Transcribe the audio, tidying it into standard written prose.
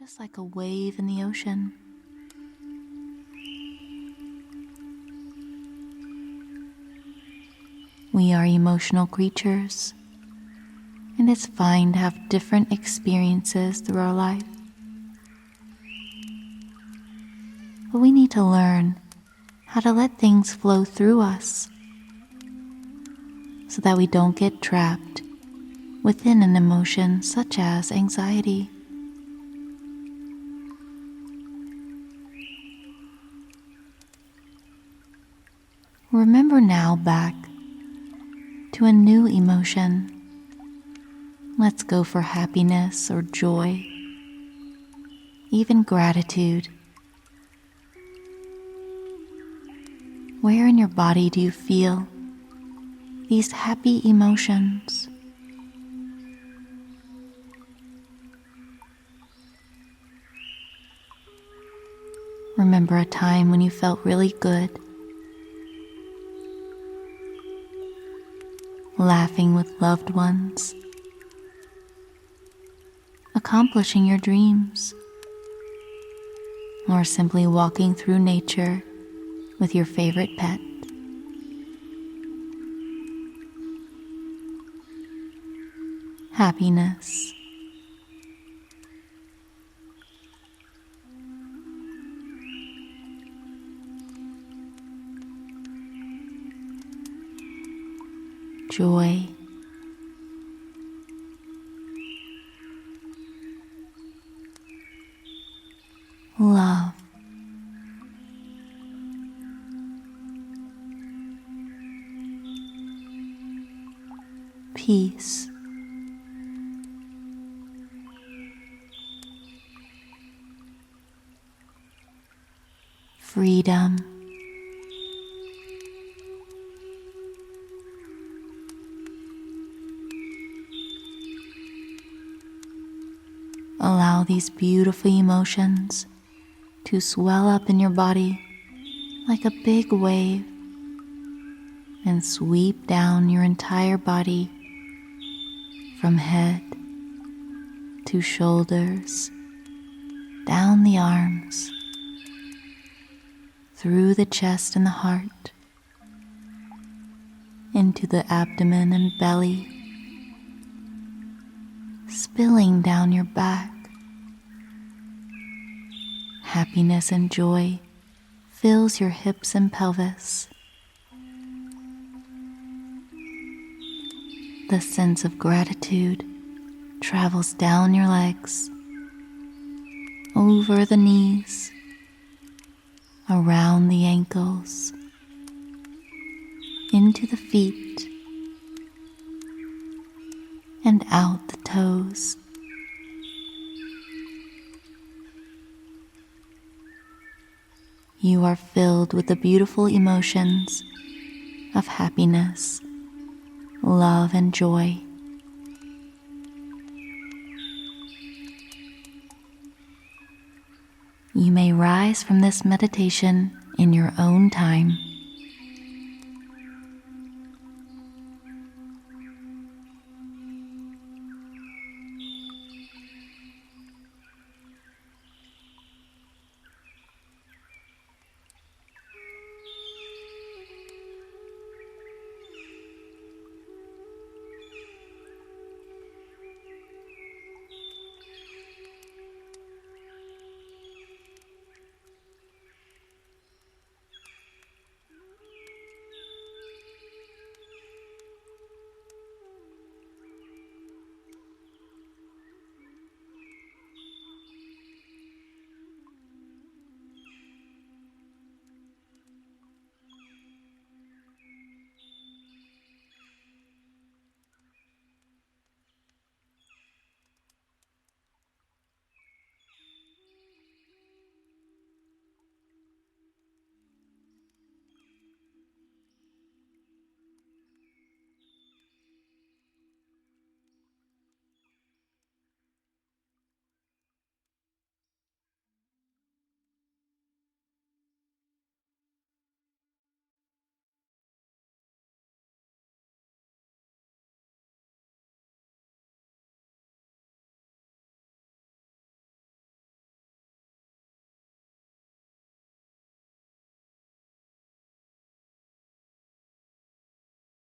just like a wave in the ocean. We are emotional creatures, and it's fine to have different experiences through our life. But we need to learn how to let things flow through us so that we don't get trapped within an emotion such as anxiety. Remember now back to a new emotion. Let's go for happiness or joy, even gratitude. Where in your body do you feel these happy emotions? Remember a time when you felt really good, laughing with loved ones, accomplishing your dreams, or simply walking through nature with your favorite pet. Happiness. Joy. Love. Peace. Freedom. Allow these beautiful emotions to swell up in your body like a big wave and sweep down your entire body from head to shoulders, down the arms, through the chest and the heart, into the abdomen and belly, spilling down your back. Happiness and joy fills your hips and pelvis. The sense of gratitude travels down your legs, over the knees, around the ankles, into the feet, and out the toes. You are filled with the beautiful emotions of happiness, love, and joy. You may rise from this meditation in your own time.